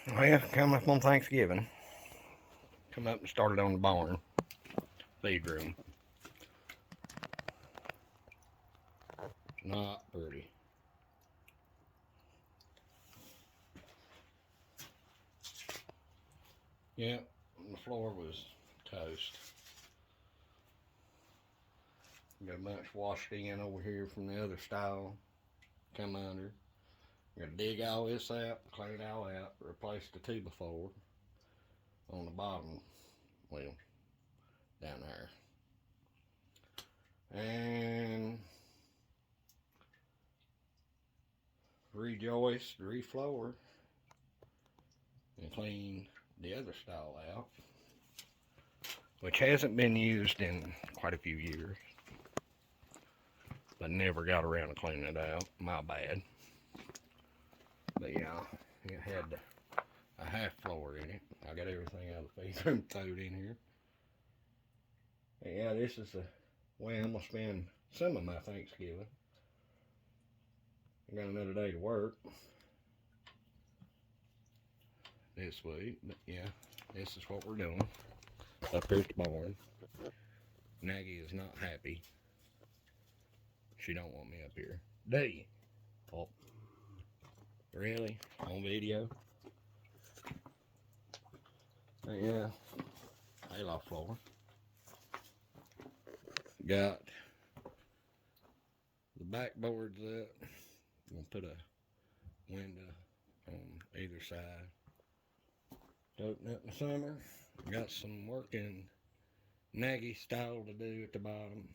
Well, come up on Thanksgiving. Come up and started on the barn feed room. Not pretty. Yeah, the floor was toast. Got a bunch washed in over here from the other stall. Come under. Gotta dig all this out, clean it all out, replace the 2x4 on the bottom, well, down there. And rejoist, refloor, and clean the other stall out, which hasn't been used in quite a few years, but never got around to cleaning it out. My bad. But yeah, it had a half floor in it. I got everything out of the feed room throwed in here. But yeah, this is the way I'm gonna spend some of my Thanksgiving. I got another day to work this week, but yeah, this is what we're doing up here at the barn. Nagy is not happy. She don't want me up here. Do you? Oh, really? On video? But yeah, hayloft floor. Got the backboards up. I'm gonna put a window on either side. To open up in the summer. Got some working Nagy style to do at the bottom.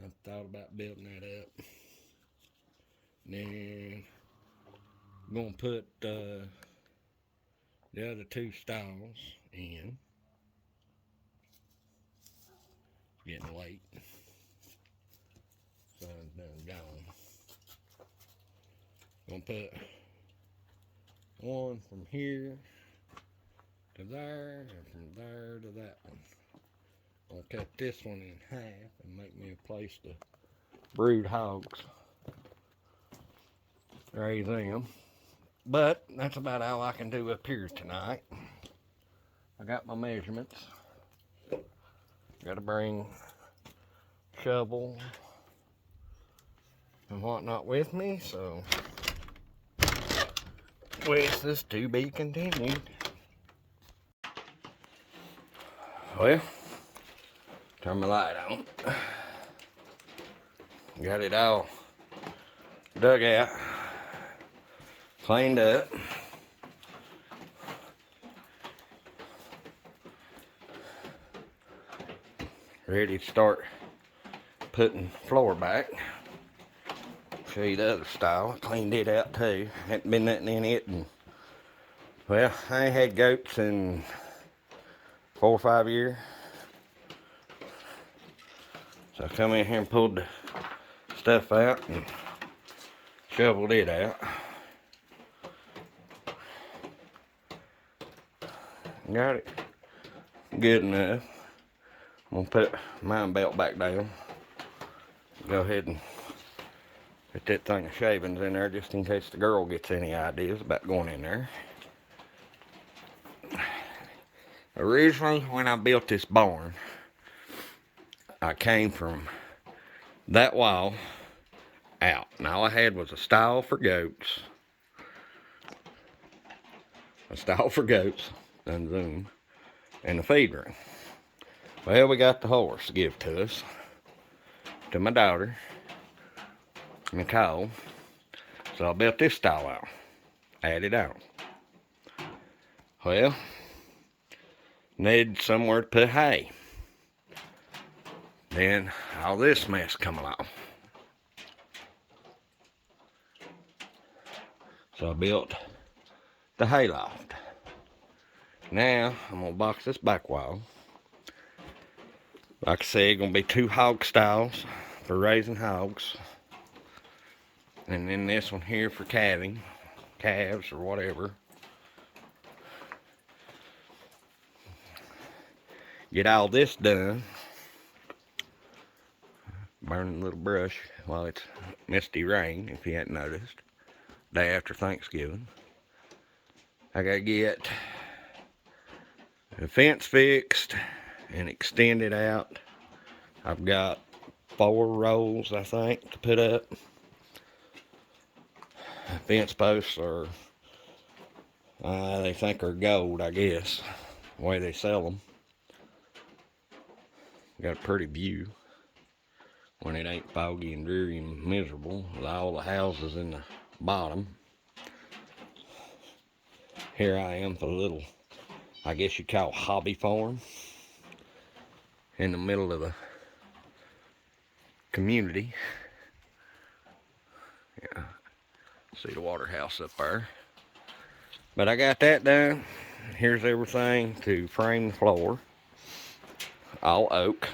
I thought about building that up. Then I'm gonna put the other two stalls in. Getting late. Sun's done gone. Gonna put one from here to there, and from there to that one. I'll cut this one in half and make me a place to brood hogs. Raise them. But that's about all I can do up here tonight. I got my measurements. Got to bring shovel and whatnot with me, so with this to be continued. Well, turn my light on. Got it all dug out, cleaned up. Ready to start putting floor back. Show you the other style. Cleaned it out too. Hadn't been nothing in it, and well, I ain't had goats in 4 or 5 years. So I come in here and pulled the stuff out and shoveled it out. Got it good enough. I'm gonna put my belt back down. Go ahead and put that thing of shavings in there just in case the girl gets any ideas about going in there. Originally, when I built this barn, I came from that wall out. And all I had was a stall for goats. And zoom. And a feed room. Well, we got the horse to give to us. To my daughter, Nicole. So I built this stall out. Added on. Well, needed somewhere to put hay. Then all this mess come along. So I built the hayloft. Now I'm gonna box this back wall. Like I said, gonna be 2 hog stalls for raising hogs. And then this one here for calves or whatever. Get all this done. Burning a little brush while it's misty rain, if you hadn't noticed. Day after Thanksgiving. I gotta get the fence fixed and extended out. I've got 4 rows, I think, to put up. Fence posts are, they think are gold, I guess, the way they sell them. Got a pretty view when it ain't foggy and dreary and miserable with all the houses in the bottom. Here I am for a little, I guess you call hobby farm, in the middle of the community. Yeah, see the water house up there. But I got that done. Here's everything to frame the floor. All oak.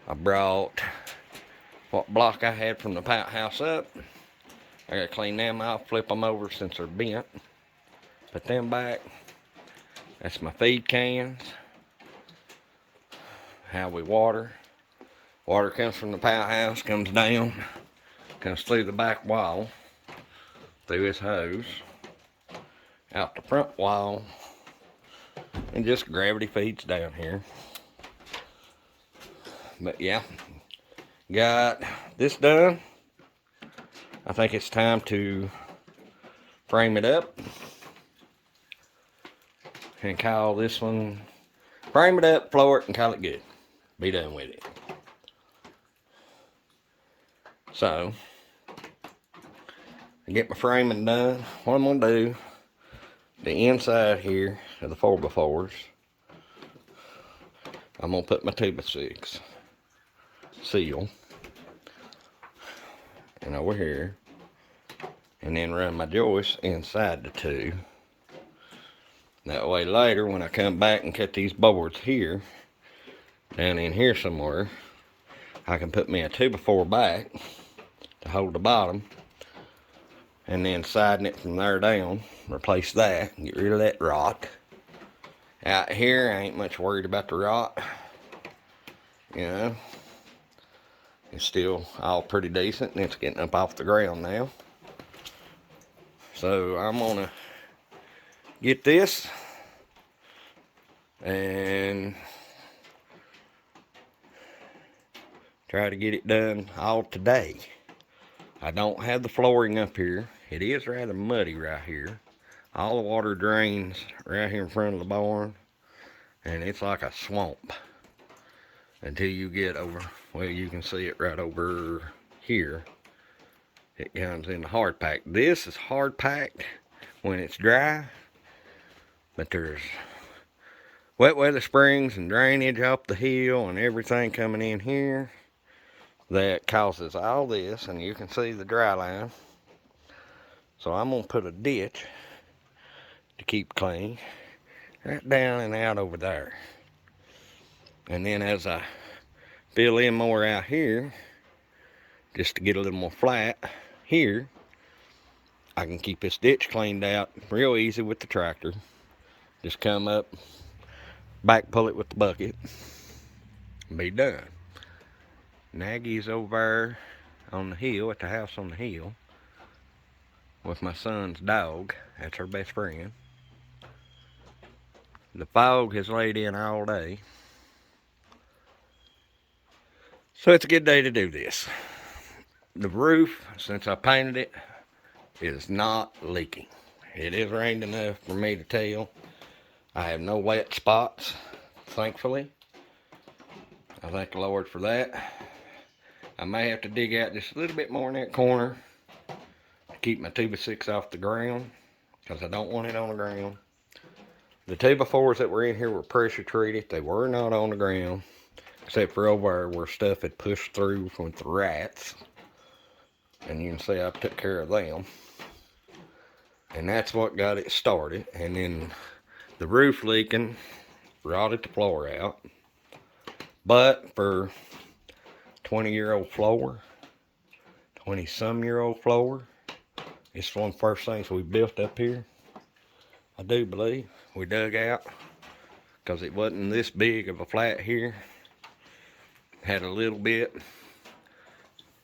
I brought what block I had from the pout house up. I gotta clean them off, flip them over since they're bent. Put them back. That's my feed cans. How we water. Water comes from the pout house, comes down, comes through the back wall, through this hose, out the front wall, and just gravity feeds down here. But yeah, got this done. I think it's time to frame it up and call this one, frame it up, floor it, and call it good. Be done with it. So, I get my framing done. What I'm gonna do, the inside here of the 4x4s, I'm gonna put my 2x6 seal, and over here, and then run my joist inside the 2. That way later, when I come back and cut these boards here, down in here somewhere, I can put me a 2x4 back to hold the bottom, and then siding it from there down, replace that, get rid of that rot. Out here, I ain't much worried about the rot. You know, it's still all pretty decent, and it's getting up off the ground now. So I'm gonna get this and try to get it done all today. I don't have the flooring up here. It is rather muddy right here. All the water drains right here in front of the barn, and it's like a swamp until you get over, well, you can see it right over here. It comes in the hard pack. This is hard packed when it's dry, but there's wet weather springs and drainage up the hill and everything coming in here that causes all this, and you can see the dry line. So I'm gonna put a ditch to keep clean right down and out over there, and then as I fill in more out here just to get a little more flat here, I can keep this ditch cleaned out real easy with the tractor. Just come up, back pull it with the bucket, and be done. Nagy's over there on the hill, at the house on the hill, with my son's dog. That's her best friend. The fog has laid in all day, so it's a good day to do this. The roof, since I painted it, is not leaking. It is rained enough for me to tell. I have no wet spots, thankfully. I thank the Lord for that. I may have to dig out just a little bit more in that corner to keep my 2x6 off the ground, because I don't want it on the ground. The 2x4s that were in here were pressure treated. They were not on the ground, except for over where stuff had pushed through with the rats. And you can see I took care of them. And that's what got it started. And then the roof leaking rotted the floor out. But for 20-year-old floor, 20-some-year-old floor, it's one of the first things we built up here. I do believe we dug out, because it wasn't this big of a flat here. Had a little bit.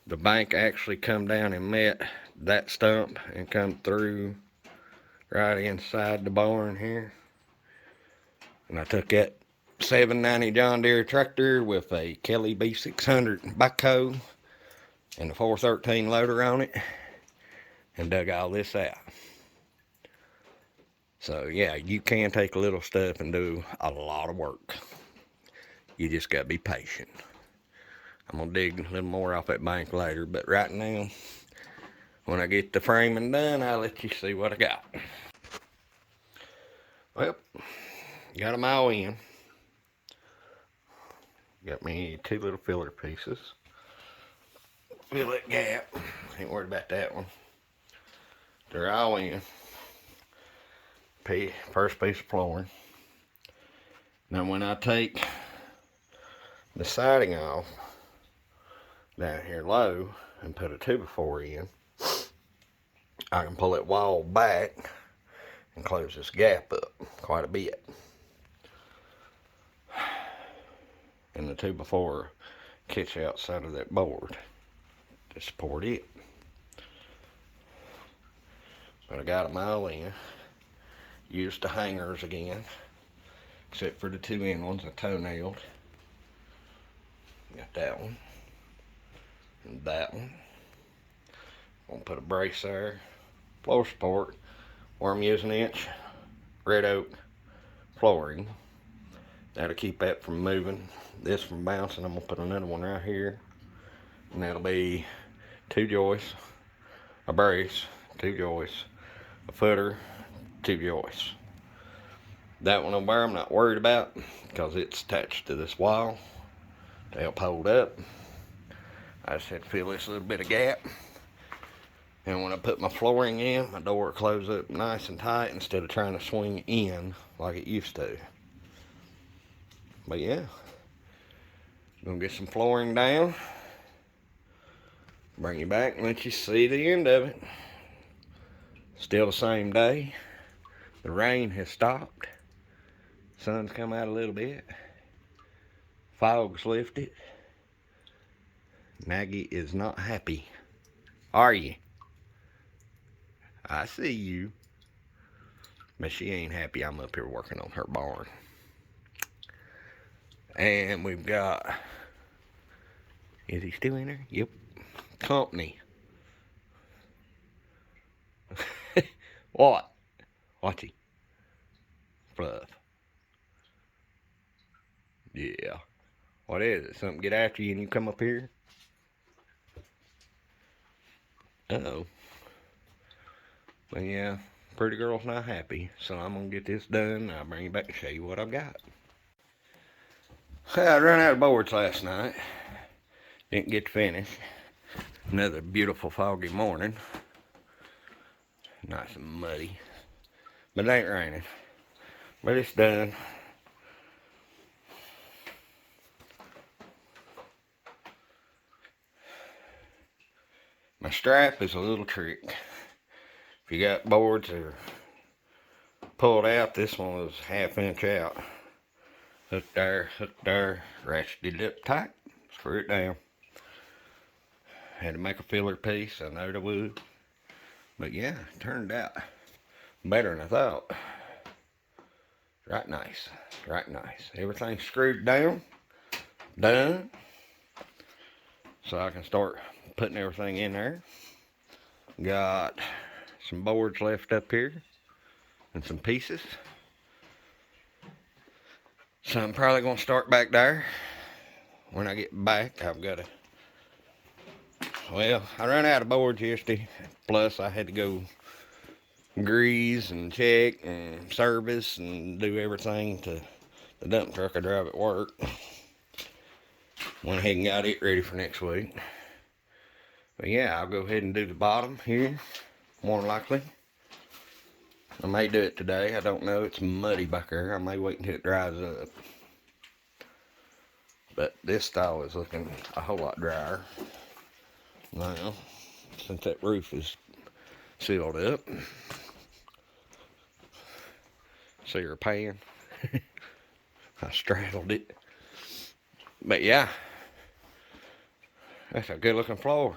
The bank actually come down and met that stump and come through right inside the barn here. And I took that 790 John Deere tractor with a Kelly B600 backhoe and the 413 loader on it and dug all this out. So yeah, you can take a little stuff and do a lot of work. You just gotta be patient. I'm gonna dig a little more off that bank later, but right now, when I get the framing done, I'll let you see what I got. Well, got them all in. Got me 2 little filler pieces. Fill that gap. Ain't worried about that one. They're all in. First piece of flooring. Now when I take the siding off down here low and put a 2x4 in, I can pull that wall back and close this gap up quite a bit. And the 2x4 catch outside of that board to support it. But I got them all in. Used the hangers again, except for the 2 end ones I toe-nailed. Got that one and that one. I'm gonna put a brace there. Floor support, where I'm using 1-inch red oak flooring. That'll keep that from moving, this from bouncing. I'm gonna put another one right here, and that'll be 2 joists, a brace, 2 joists, a footer, 2 joists. That one over there I'm not worried about because it's attached to this wall to help hold up. I just had to fill this little bit of gap. And when I put my flooring in, my door will close up nice and tight instead of trying to swing in like it used to. But yeah, gonna get some flooring down, bring you back and let you see the end of it. Still the same day. The rain has stopped. Sun's come out a little bit. Fog's lifted. Maggie is not happy. Are you? I see you. But she ain't happy I'm up here working on her barn. And we've got... Is he still in there? Yep. Company. What? What's he? Fluff. Yeah. What is it? Something get after you and you come up here? Uh-oh. But yeah, pretty girl's not happy. So I'm going to get this done. I'll bring you back and show you what I've got. I ran out of boards last night. Didn't get to finish. Another beautiful foggy morning. Nice and muddy. But it ain't raining. But it's done. My strap is a little trick. If you got boards that are pulled out, this one was 1/2 inch out. Hook there, ratcheted it up tight, screw it down. Had to make a filler piece, I know I would. But yeah, it turned out better than I thought. Right nice, right nice. Everything's screwed down, done. So I can start putting everything in there. Got some boards left up here and some pieces. So I'm probably going to start back there. When I get back, I've got to... Well, I ran out of boards yesterday. Plus, I had to go grease and check and service and do everything to the dump truck I drive at work. Went ahead and got it ready for next week. But yeah, I'll go ahead and do the bottom here, more than likely. I may do it today, I don't know, it's muddy back there. I may wait until it dries up. But this style is looking a whole lot drier now, since that roof is sealed up. See her pan? I straddled it. But yeah, that's a good looking floor,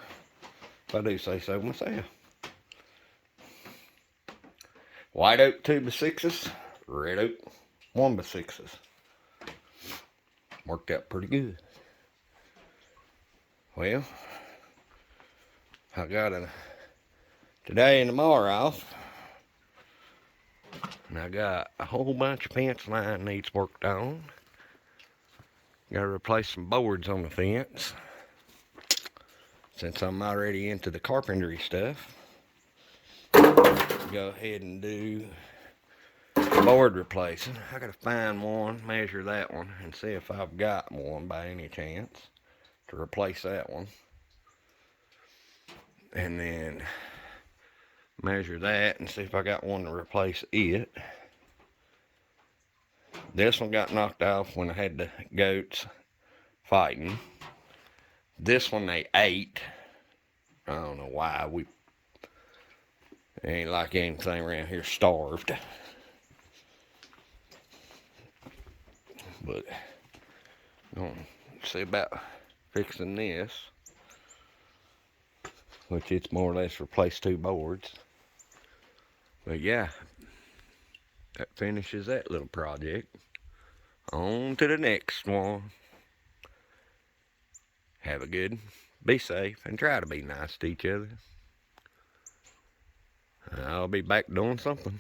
if I do say so myself. White oak 2x6s, red oak 1x6s. Worked out pretty good. Well, I got today and tomorrow off. And I got a whole bunch of fence line needs worked on. Got to replace some boards on the fence. Since I'm already into the carpentry stuff, go ahead and do board replacing. I gotta find one, measure that one, and see if I've got one by any chance to replace that one. And then measure that and see if I got one to replace it. This one got knocked off when I had the goats fighting. This one they ate. I don't know why. It ain't like anything around here starved. But I'm gonna see about fixing this, which it's more or less replaced 2 boards. But yeah, that finishes that little project. On to the next one. Have a good, be safe, and try to be nice to each other. I'll be back doing something.